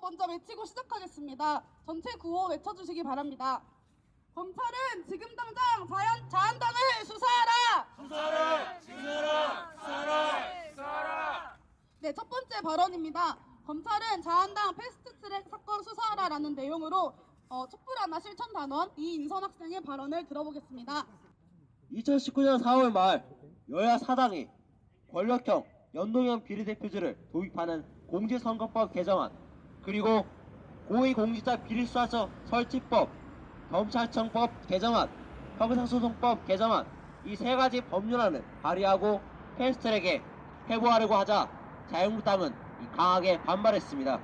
먼저 외치고 시작하겠습니다. 전체 구호 외쳐주시기 바랍니다. 검찰은 지금 당장 자한당을 수사하라! 수사하라! 수사하라! 수사하라! 수사하라! 네, 첫 번째 발언입니다. 검찰은 자한당 패스트트랙 사건 수사하라라는 내용으로 촛불 하나 실천단원 이인선 학생의 발언을 들어보겠습니다. 2019년 4월 말 여야 사당이 권력형 연동형 비례대표제를 도입하는 공직선거법 개정안, 그리고 고위공직자 비리수사처 설치법, 검찰청법 개정안, 형사소송법 개정안, 이 세 가지 법률안을 발의하고 패스트트랙에 회부하려고 하자 자유한국당은 강하게 반발했습니다.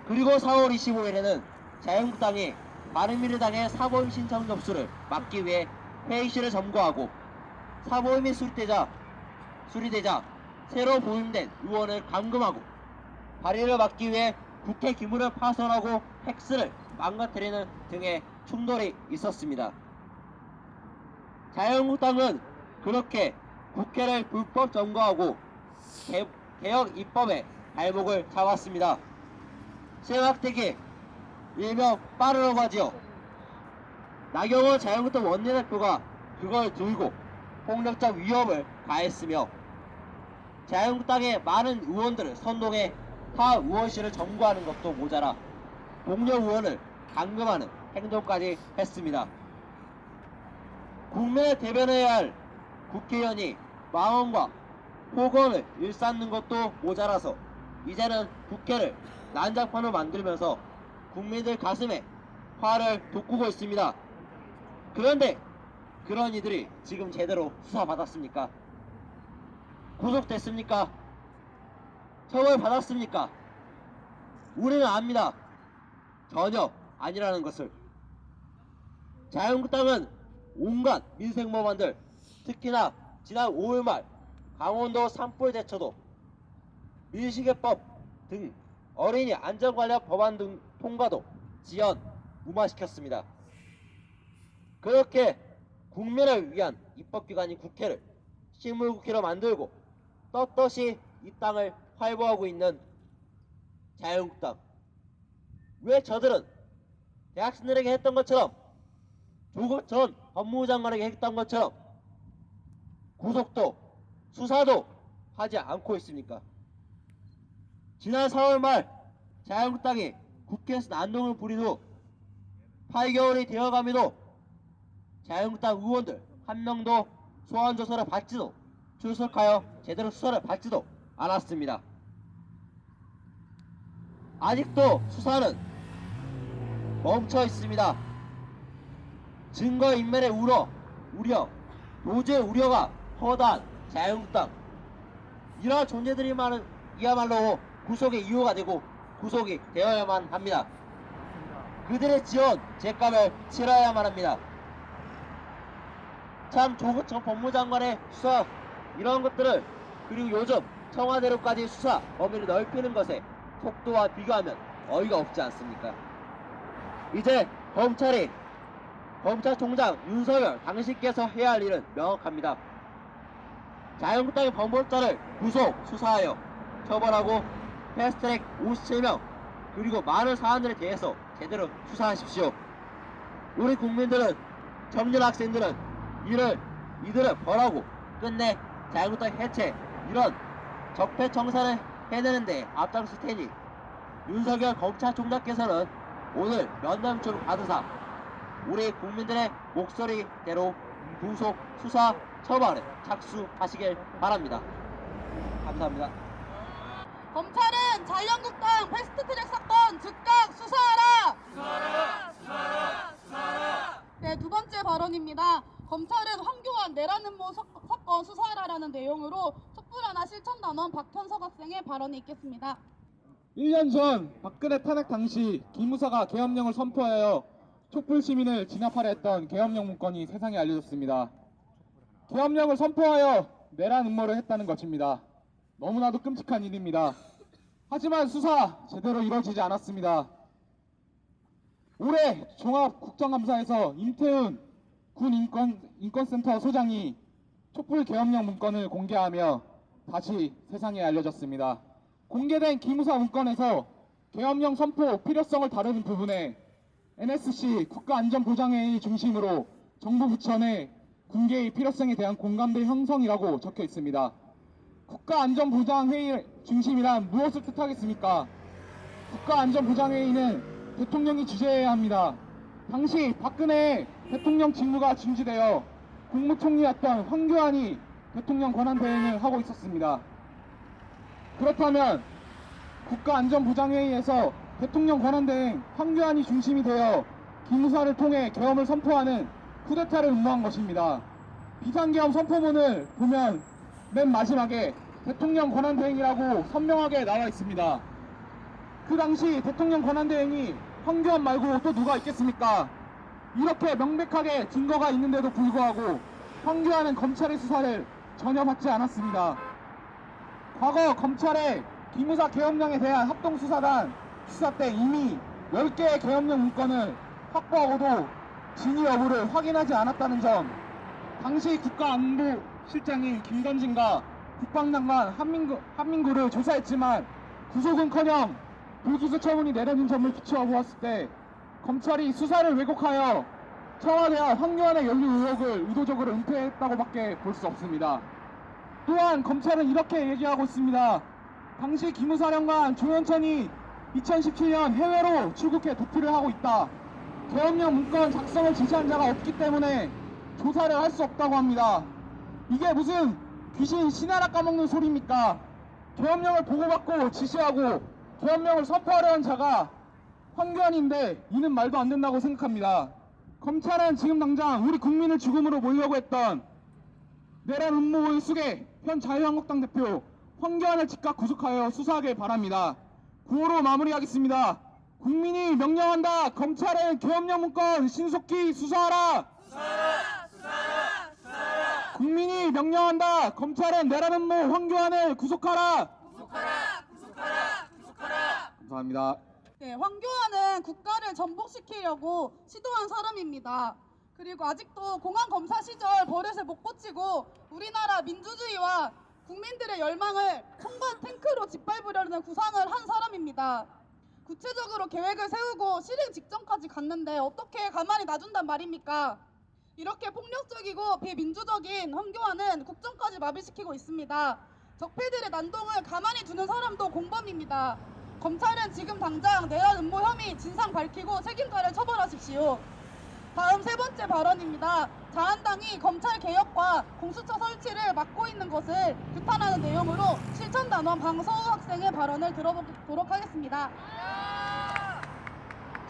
그리고 4월 25일에는 자유한국당이 바른미래당의 사보임 신청 접수를 막기 위해 회의실을 점거하고 사보임이 수리되자 새로 보임된 의원을 감금하고 발의를 막기 위해 국회 기물을 파손하고 팩스를 망가뜨리는 등의 충돌이 있었습니다. 자유한국당은 그렇게 국회를 불법 점거하고 개혁 입법에 발목을 잡았습니다. 세막대기 일명 빠르라고 하지요. 나경원 자유한국당 원내대표가 그걸 들고 폭력적 위협을 가했으며 자유한국당의 많은 의원들을 선동해 타 의원실을 점거하는 것도 모자라 동료 의원을 감금하는 행동까지 했습니다. 국민을 대변해야 할 국회의원이 망언과 폭언을 일삼는 것도 모자라서 이제는 국회를 난장판으로 만들면서 국민들 가슴에 화를 돋구고 있습니다. 그런데 그런 이들이 지금 제대로 수사받았습니까? 구속됐습니까? 처벌받았습니까? 우리는 압니다. 전혀 아니라는 것을. 자유한국당은 온갖 민생법안들, 특히나 지난 5월 말 강원도 산불 대처도, 밀시계법 등 어린이 안전관련 법안 등 통과도 지연, 무마시켰습니다. 그렇게 국민을 위한 입법기관인 국회를 식물국회로 만들고 떳떳이 이 땅을 활보하고 있는 자유한국당. 왜 저들은 대학생들에게 했던 것처럼, 조국 전 법무부 장관에게 했던 것처럼 구속도 수사도 하지 않고 있습니까? 지난 4월 말 자유한국당이 국회에서 난동을 부린 후 8개월이 되어감에도 자유한국당 의원들 한 명도 소환조사를 받지도 출석하여 제대로 수사를 받지도 않았습니다. 아직도 수사는 멈춰 있습니다. 증거인멸의 우려, 도주의 우려가 허다한 자유한국당. 이러한 존재들이야말로 구속의 이유가 되고 구속이 되어야만 합니다. 그들의 지원, 죗값을 치러야만 합니다. 참 조국 전 법무장관의 수사, 이런 것들을, 그리고 요즘 청와대로까지 수사 범위를 넓히는 것에 속도와 비교하면 어이가 없지 않습니까? 이제 검찰총장 윤석열 당신께서 해야 할 일은 명확합니다. 자유한국당의 범법자를 구속, 수사하여 처벌하고 패스트트랙 57명 그리고 많은 사안들에 대해서 제대로 수사하십시오. 우리 국민들은, 청년 학생들은 이들을 벌하고 끝내 자유한국당 해체, 이런 적폐청산을 해내는 데 앞장설 테니 윤석열 검찰총장께서는 오늘 면담 좀 받으사 우리 국민들의 목소리대로 구속, 수사, 처벌에 착수하시길 바랍니다. 감사합니다. 검찰은 자유한국당 패스트트랙 사건 즉각 수사하라! 수사하라! 수사하라! 수사하라! 네, 두 번째 발언입니다. 검찰은 황교안 내란 음모 사건 수사하라라는 내용으로 촛불 하나 실천단원 박현석 학생의 발언이 있겠습니다. 1년 전 박근혜 탄핵 당시 기무사가 계엄령을 선포하여 촛불 시민을 진압하려 했던 계엄령 문건이 세상에 알려졌습니다. 계엄령을 선포하여 내란 음모를 했다는 것입니다. 너무나도 끔찍한 일입니다. 하지만 수사 제대로 이루어지지 않았습니다. 올해 종합국정감사에서 임태훈 군 인권센터 소장이 촛불 계엄령 문건을 공개하며 다시 세상에 알려졌습니다. 공개된 기무사 문건에서 계엄령 선포 필요성을 다루는 부분에 NSC 국가안전보장회의 중심으로 정부 부처 내 군계의 필요성에 대한 공감대 형성이라고 적혀 있습니다. 국가안전보장회의 중심이란 무엇을 뜻하겠습니까? 국가안전보장회의는 대통령이 주재해야 합니다. 당시 박근혜 대통령 직무가 중지되어 국무총리였던 황교안이 대통령 권한대행을 하고 있었습니다. 그렇다면 국가안전보장회의에서 대통령 권한대행 황교안이 중심이 되어 기무사를 통해 계엄을 선포하는 쿠데타를 음모한 것입니다. 비상계엄 선포문을 보면 맨 마지막에 대통령 권한대행이라고 선명하게 나와 있습니다. 그 당시 대통령 권한대행이 황교안 말고 또 누가 있겠습니까? 이렇게 명백하게 증거가 있는데도 불구하고 황교안은 검찰의 수사를 전혀 받지 않았습니다. 과거 검찰의 기무사 계엄령에 대한 합동수사단 수사 때 이미 10개의 계엄령 문건을 확보하고도 진위 여부를 확인하지 않았다는 점, 당시 국가안보실장인 김건진과 국방장관 한민구를 조사했지만 구속은커녕 불기소 처분이 내려진 점을 비추어 보았을 때 검찰이 수사를 왜곡하여 청와대와 황교안의 연루 의혹을 의도적으로 은폐했다고밖에 볼 수 없습니다. 또한 검찰은 이렇게 얘기하고 있습니다. 당시 기무사령관 조현천이 2017년 해외로 출국해 도피를 하고 있다. 계엄령 문건 작성을 지시한 자가 없기 때문에 조사를 할 수 없다고 합니다. 이게 무슨 귀신 신하라 까먹는 소리입니까? 계엄령을 보고받고 지시하고 계엄령을 선포하려는 자가 황교안인데 이는 말도 안 된다고 생각합니다. 검찰은 지금 당장 우리 국민을 죽음으로 몰려고 했던 내란 음모의 수계 현 자유한국당 대표 황교안을 즉각 구속하여 수사하길 바랍니다. 구호로 마무리하겠습니다. 국민이 명령한다. 검찰은 계엄령 문건 신속히 수사하라. 국민이 명령한다. 검찰은 내란 음모 황교안을 구속하라. 감사합니다. 네, 황교안은 국가를 전복시키려고 시도한 사람입니다. 그리고 아직도 공안 검사 시절 버릇을 못 고치고 우리나라 민주주의와 국민들의 열망을 총관 탱크로 짓밟으려는 구상을 한 사람입니다. 구체적으로 계획을 세우고 실행 직전까지 갔는데 어떻게 가만히 놔둔단 말입니까? 이렇게 폭력적이고 비민주적인 황교안은 국정까지 마비시키고 있습니다. 적폐들의 난동을 가만히 두는 사람도 공범입니다. 검찰은 지금 당장 내란 음모 혐의 진상 밝히고 책임자를 처벌하십시오. 다음 세 번째 발언입니다. 자한당이 검찰 개혁과 공수처 설치를 막고 있는 것을 규탄하는 내용으로 실천단원 방서우 학생의 발언을 들어보도록 하겠습니다.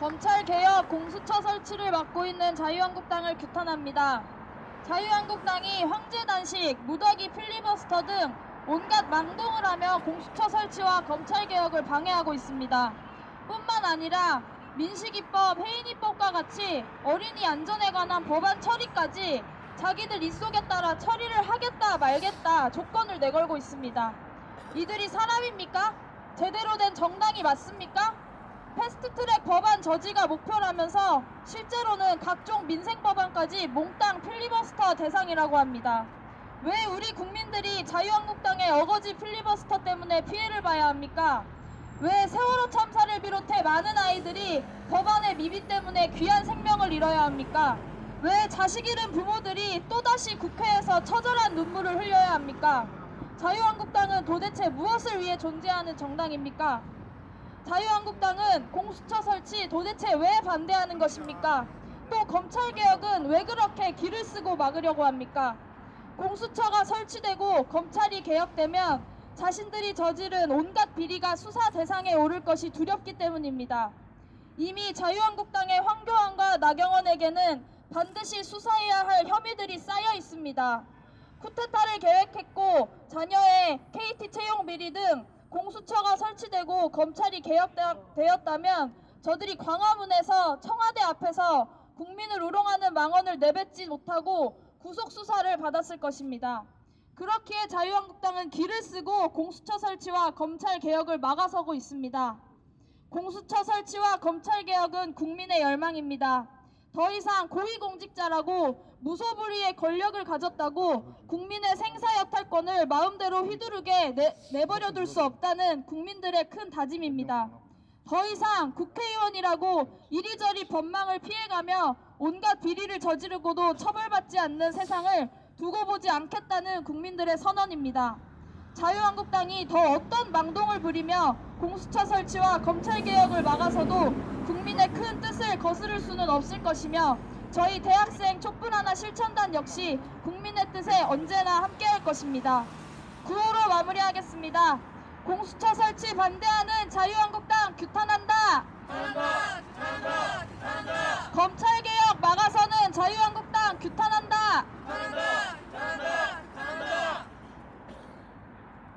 검찰 개혁, 공수처 설치를 막고 있는 자유한국당을 규탄합니다. 자유한국당이 황제단식, 무더기 필리버스터 등 온갖 망동을 하며 공수처 설치와 검찰 개혁을 방해하고 있습니다. 뿐만 아니라 민식이법, 해인이법과 같이 어린이 안전에 관한 법안 처리까지 자기들 입속에 따라 처리를 하겠다 말겠다 조건을 내걸고 있습니다. 이들이 사람입니까? 제대로 된 정당이 맞습니까? 패스트트랙 법안 저지가 목표라면서 실제로는 각종 민생 법안까지 몽땅 필리버스터 대상이라고 합니다. 왜 우리 국민들이 자유한국당의 어거지 필리버스터 때문에 피해를 봐야 합니까? 왜 세월호 참사를 비롯해 많은 아이들이 법안의 미비 때문에 귀한 생명을 잃어야 합니까? 왜 자식 잃은 부모들이 또다시 국회에서 처절한 눈물을 흘려야 합니까? 자유한국당은 도대체 무엇을 위해 존재하는 정당입니까? 자유한국당은 공수처 설치 도대체 왜 반대하는 것입니까? 또 검찰개혁은 왜 그렇게 기를 쓰고 막으려고 합니까? 공수처가 설치되고 검찰이 개혁되면 자신들이 저지른 온갖 비리가 수사 대상에 오를 것이 두렵기 때문입니다. 이미 자유한국당의 황교안과 나경원에게는 반드시 수사해야 할 혐의들이 쌓여 있습니다. 쿠데타를 계획했고 자녀의 KT 채용 비리 등 공수처가 설치되고 검찰이 개혁되었다면 저들이 광화문에서 청와대 앞에서 국민을 우롱하는 망언을 내뱉지 못하고 구속수사를 받았을 것입니다. 그렇기에 자유한국당은 기를 쓰고 공수처 설치와 검찰 개혁을 막아서고 있습니다. 공수처 설치와 검찰 개혁은 국민의 열망입니다. 더 이상 고위공직자라고 무소불위의 권력을 가졌다고 국민의 생사여탈권을 마음대로 휘두르게 내버려둘 수 없다는 국민들의 큰 다짐입니다. 더 이상 국회의원이라고 이리저리 법망을 피해가며 온갖 비리를 저지르고도 처벌받지 않는 세상을 두고 보지 않겠다는 국민들의 선언입니다. 자유한국당이 더 어떤 망동을 부리며 공수처 설치와 검찰개혁을 막아서도 국민의 큰 뜻을 거스를 수는 없을 것이며 저희 대학생 촛불 하나 실천단 역시 국민의 뜻에 언제나 함께할 것입니다. 구호로 마무리하겠습니다. 공수처 설치 반대하는 자유한국당 규탄한다. 검찰개혁 막아서는 자유한국당 규탄한다.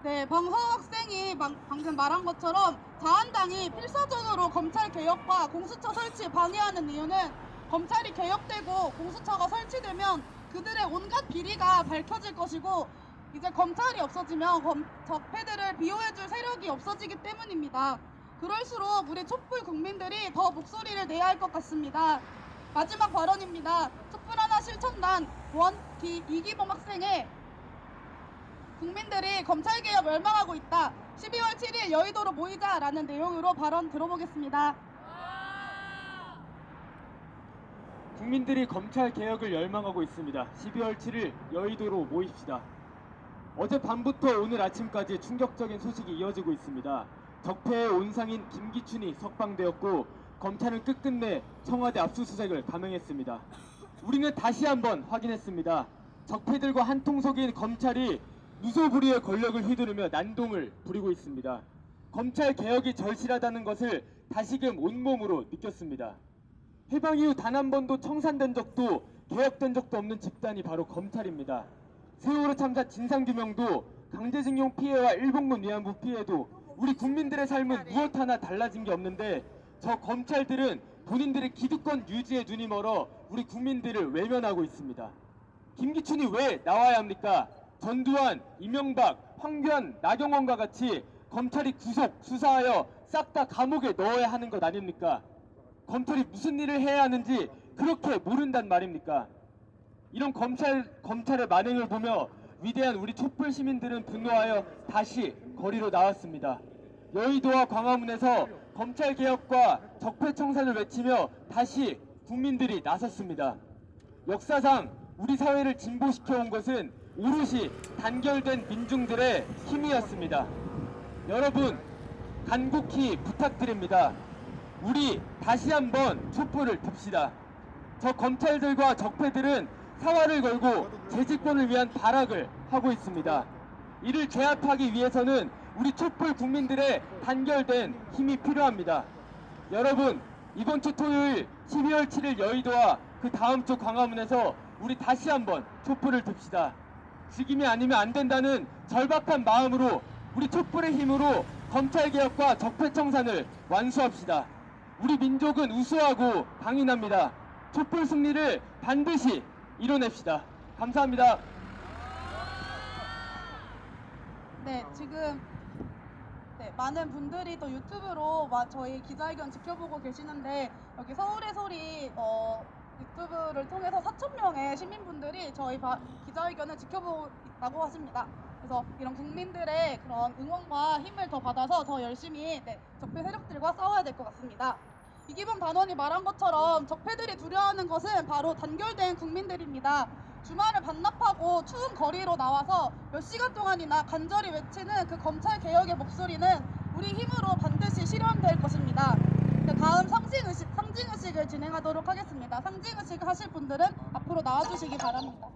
네, 방서우 학생이 방금 말한 것처럼 자한당이 필사적으로 검찰 개혁과 공수처 설치 방해하는 이유는 검찰이 개혁되고 공수처가 설치되면 그들의 온갖 비리가 밝혀질 것이고 이제 검찰이 없어지면 적폐들을 비호해줄 세력이 없어지기 때문입니다. 그럴수록 우리 촛불 국민들이 더 목소리를 내야 할 것 같습니다. 마지막 발언입니다. 촛불 하나 실천단 이기범 학생의 국민들이 검찰개혁 열망하고 있다. 12월 7일 여의도로 모이자라는 내용으로 발언 들어보겠습니다. 국민들이 검찰 개혁을 열망하고 있습니다. 12월 7일 여의도로 모입시다. 어젯밤부터 오늘 아침까지 충격적인 소식이 이어지고 있습니다. 적폐의 온상인 김기춘이 석방되었고 검찰은 끝끝내 청와대 압수수색을 감행했습니다. 우리는 다시 한번 확인했습니다. 적폐들과 한통속인 검찰이 무소불위의 권력을 휘두르며 난동을 부리고 있습니다. 검찰 개혁이 절실하다는 것을 다시금 온몸으로 느꼈습니다. 해방 이후 단 한 번도 청산된 적도 개혁된 적도 없는 집단이 바로 검찰입니다. 세월호 참사 진상규명도 강제징용 피해와 일본군 위안부 피해도 우리 국민들의 삶은 무엇 하나 달라진 게 없는데 저 검찰들은 본인들의 기득권 유지에 눈이 멀어 우리 국민들을 외면하고 있습니다. 김기춘이 왜 나와야 합니까? 전두환, 이명박, 황교안, 나경원과 같이 검찰이 구속, 수사하여 싹 다 감옥에 넣어야 하는 것 아닙니까? 검찰이 무슨 일을 해야 하는지 그렇게 모른단 말입니까? 이런 검찰의 만행을 보며 위대한 우리 촛불 시민들은 분노하여 다시 거리로 나왔습니다. 여의도와 광화문에서 검찰 개혁과 적폐 청산을 외치며 다시 국민들이 나섰습니다. 역사상 우리 사회를 진보시켜온 것은 오롯이 단결된 민중들의 힘이었습니다. 여러분, 간곡히 부탁드립니다. 우리 다시 한번 촛불을 듭시다. 저 검찰들과 적폐들은 사활을 걸고 재집권을 위한 발악을 하고 있습니다. 이를 제압하기 위해서는 우리 촛불 국민들의 단결된 힘이 필요합니다. 여러분, 이번 주 토요일 12월 7일 여의도와 그 다음 주 광화문에서 우리 다시 한번 촛불을 듭시다. 지금이 아니면 안 된다는 절박한 마음으로 우리 촛불의 힘으로 검찰개혁과 적폐청산을 완수합시다. 우리 민족은 우수하고 강인합니다. 촛불 승리를 반드시 이뤄냅시다. 감사합니다. 네, 지금 많은 분들이 또 유튜브로 저희 기자회견 지켜보고 계시는데 여기 서울의 소리 유튜브를 통해서 4,000명의 시민분들이 저희 기자회견을 지켜보고 있다고 하십니다. 그래서 이런 국민들의 그런 응원과 힘을 더 받아서 더 열심히 적폐 세력들과 싸워야 될 것 같습니다. 이기범 단원이 말한 것처럼 적폐들이 두려워하는 것은 바로 단결된 국민들입니다. 주말을 반납하고 추운 거리로 나와서 몇 시간 동안이나 간절히 외치는 그 검찰 개혁의 목소리는 우리 힘으로 반드시 실현될 것입니다. 다음 상징의식을 진행하도록 하겠습니다. 상징의식 하실 분들은 앞으로 나와주시기 바랍니다.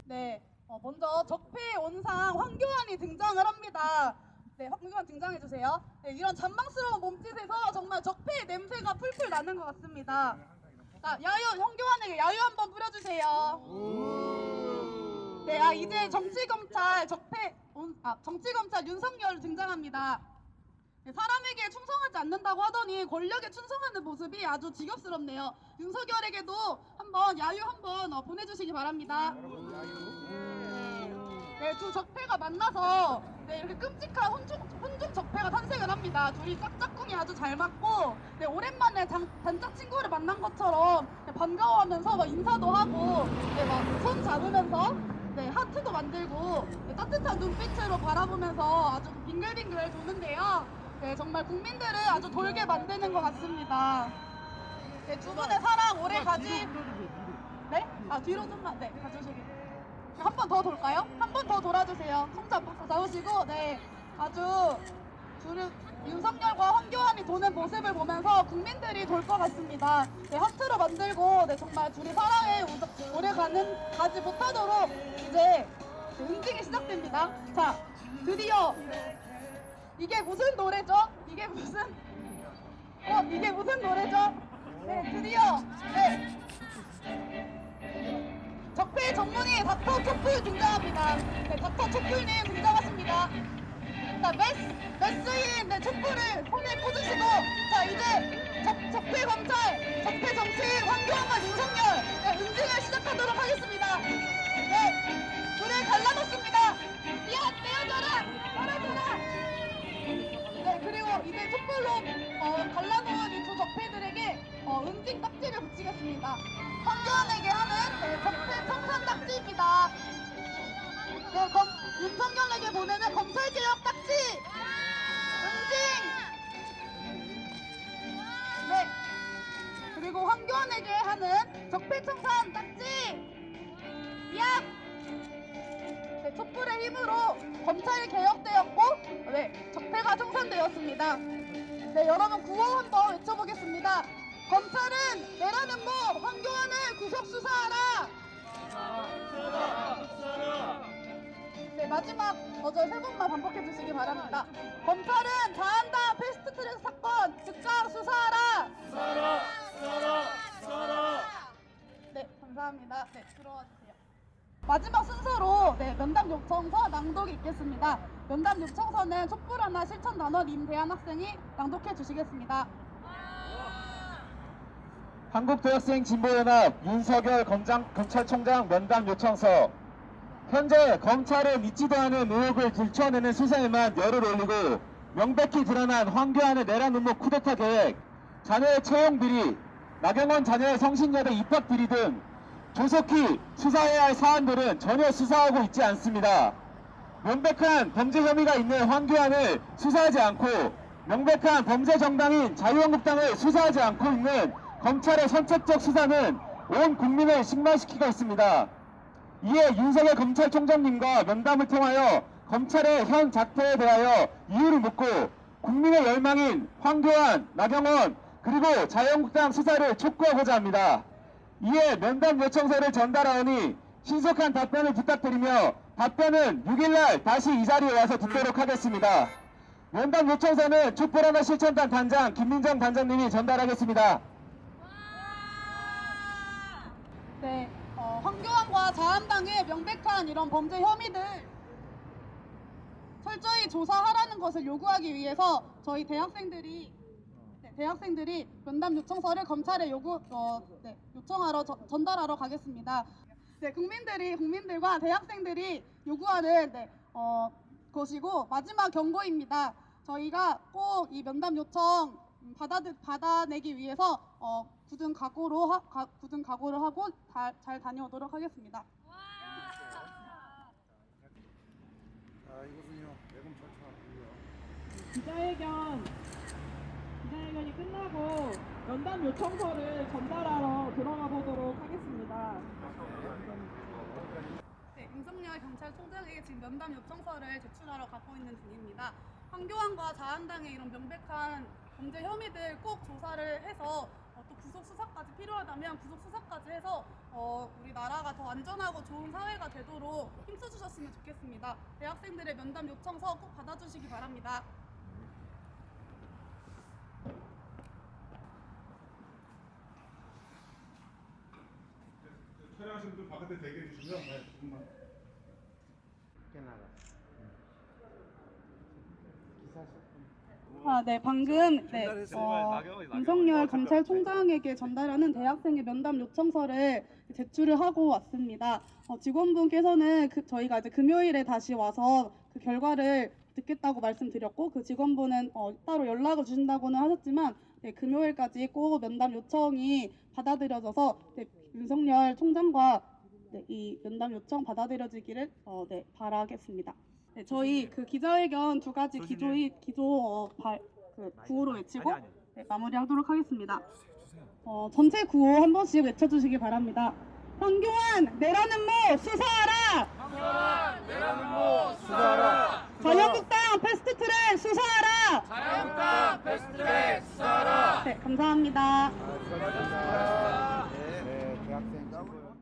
네, 먼저 적폐의 온상 황교안이 등장을 합니다. 네, 황교안 등장해주세요. 네, 이런 잔망스러운 몸짓에서 정말 적폐의 냄새가 풀풀 나는 것 같습니다. 자, 황교안에게 야유 한번 뿌려주세요. 네, 이제 정치검찰 정치검찰 윤석열 등장합니다. 네, 사람에게 충성하지 않는다고 하더니 권력에 충성하는 모습이 아주 지겹스럽네요. 윤석열에게도 한번 야유 한번 보내주시기 바랍니다. 네, 두 적폐가 만나서 이렇게 끔찍한 혼중 적폐가 탄생을 합니다. 둘이 짝짝꿍이 아주 잘 맞고 오랜만에 단짝 친구를 만난 것처럼 반가워하면서 막 인사도 하고 막 손 잡으면서 하트도 만들고 따뜻한 눈빛으로 바라보면서 아주 빙글빙글 도는데요. 네, 정말 국민들을 아주 돌게 만드는 것 같습니다. 네, 두 분의 사랑 오래 가지. 네? 아, 뒤로 좀만, 네, 가주시기. 한 번 더 돌까요? 한 번 더 돌아주세요. 손잡고 잡으시고, 네, 아주 윤석열과 황교안이 도는 모습을 보면서 국민들이 돌 것 같습니다. 네, 하트로 만들고, 네, 정말 둘이 사랑에 오래 가지 못하도록 이제 응징이 시작됩니다. 자, 드디어 이게 무슨 노래죠? 이게 무슨 노래죠? 네, 드디어 네. 적폐 전문의 닥터 촛불 등장합니다. 네, 닥터 촛불님 등장하십니다. 자, 메스인 네, 촛불을 손에 꽂으시고, 자, 이제 적폐 검찰, 적폐 정치인 황교안과 윤석열 네, 응징을 시작하도록 하겠습니다. 네, 불을 갈라놓습니다. 야, 떼어져라! 떨어져라! 네, 그리고 이제 촛불로 갈라놓은 이 두 적폐들에게 응징 딱지를 붙이겠습니다. 황교안에게 하는 네, 적폐 청산 딱지입니다. 네, 윤석열에게 보내는 검찰개혁 딱지! 응징! 네. 그리고 황교안에게 하는 적폐청산 딱지! 야! 네, 촛불의 힘으로 검찰이 개혁되었고, 네, 적폐가 청산되었습니다. 네, 여러분 구호 한번 외쳐보겠습니다. 검찰은 내라는 법, 황교안을 구속 수사하라! 네, 마지막 어저 세 번만 반복해 주시기 바랍니다. 검찰은 자한당 패스트트랙 사건 즉각 수사하라. 수사하라. 네, 감사합니다. 네, 들어와 주세요. 마지막 순서로 네, 면담 요청서 낭독이 있겠습니다. 면담 요청서는 촛불 하나 실천 단원 임대한 학생이 낭독해 주시겠습니다. 한국대학생 진보연합 윤석열 검찰총장 면담 요청서. 현재 검찰은 있지도 않은 의혹을 들춰내는 수사에만 열을 올리고 명백히 드러난 황교안의 내란 음모 쿠데타 계획, 자녀의 채용 비리, 나경원 자녀의 성신여대 입학 비리 등 조속히 수사해야 할 사안들은 전혀 수사하고 있지 않습니다. 명백한 범죄 혐의가 있는 황교안을 수사하지 않고 명백한 범죄 정당인 자유한국당을 수사하지 않고 있는 검찰의 선책적 수사는 온 국민을 식말시키고 있습니다. 이에 윤석열 검찰총장님과 면담을 통하여 검찰의 현 작태에 대하여 이유를 묻고 국민의 열망인 황교안, 나경원 그리고 자유한국당 수사를 촉구하고자 합니다. 이에 면담 요청서를 전달하오니 신속한 답변을 부탁드리며 답변은 6일날 다시 이 자리에 와서 듣도록 하겠습니다. 면담 요청서는 촛불하나 실천단 단장 김민정 단장님이 전달하겠습니다. 네, 황교안과 자한당의 명백한 이런 범죄 혐의들 철저히 조사하라는 것을 요구하기 위해서 저희 대학생들이 면담 요청서를 검찰에 요청하러 전달하러 가겠습니다. 네, 국민들과 대학생들이 요구하는 것이고 마지막 경고입니다. 저희가 꼭 이 면담 요청 받아내기 위해서 굳은 각오를 하고 잘 다녀오도록 하겠습니다. 기자회견이 끝나고 면담 요청서를 전달하러 들어가 보도록 하겠습니다. 네, 윤석열 경찰총장에게 지금 면담 요청서를 제출하러 가고 있는 중입니다. 황교안과 자한당의 이런 명백한 범죄 혐의들 꼭 조사를 해서 또 구속 수사까지 필요하다면 구속 수사까지 해서 우리나라가 더 안전하고 좋은 사회가 되도록 힘써주셨으면 좋겠습니다. 대학생들의 면담 요청서 꼭 받아주시기 바랍니다. 촬영하시는 분 바깥에 대기해 주시고요. 네, 조금만. 네, 방금 윤석열 검찰총장에게 전달하는 대학생의 면담 요청서를 제출을 하고 왔습니다. 직원분께서는 저희가 이제 금요일에 다시 와서 그 결과를 듣겠다고 말씀드렸고 그 직원분은 따로 연락을 주신다고는 하셨지만 금요일까지 꼭 면담 요청이 받아들여져서 윤석열 총장과 이 면담 요청 받아들여지기를 바라겠습니다. 네, 저희 그 기자회견 두 가지 구호로 외치고 네, 마무리하도록 하겠습니다. 전체 구호 한 번씩 외쳐주시기 바랍니다. 황교안 내라는 모 수사하라. 황교안 내라는 모 수사하라. 자유한국당 패스트트랙 수사하라. 자유한국당 패스트트랙 수사하라. 네, 감사합니다. 네, 대학생 친구.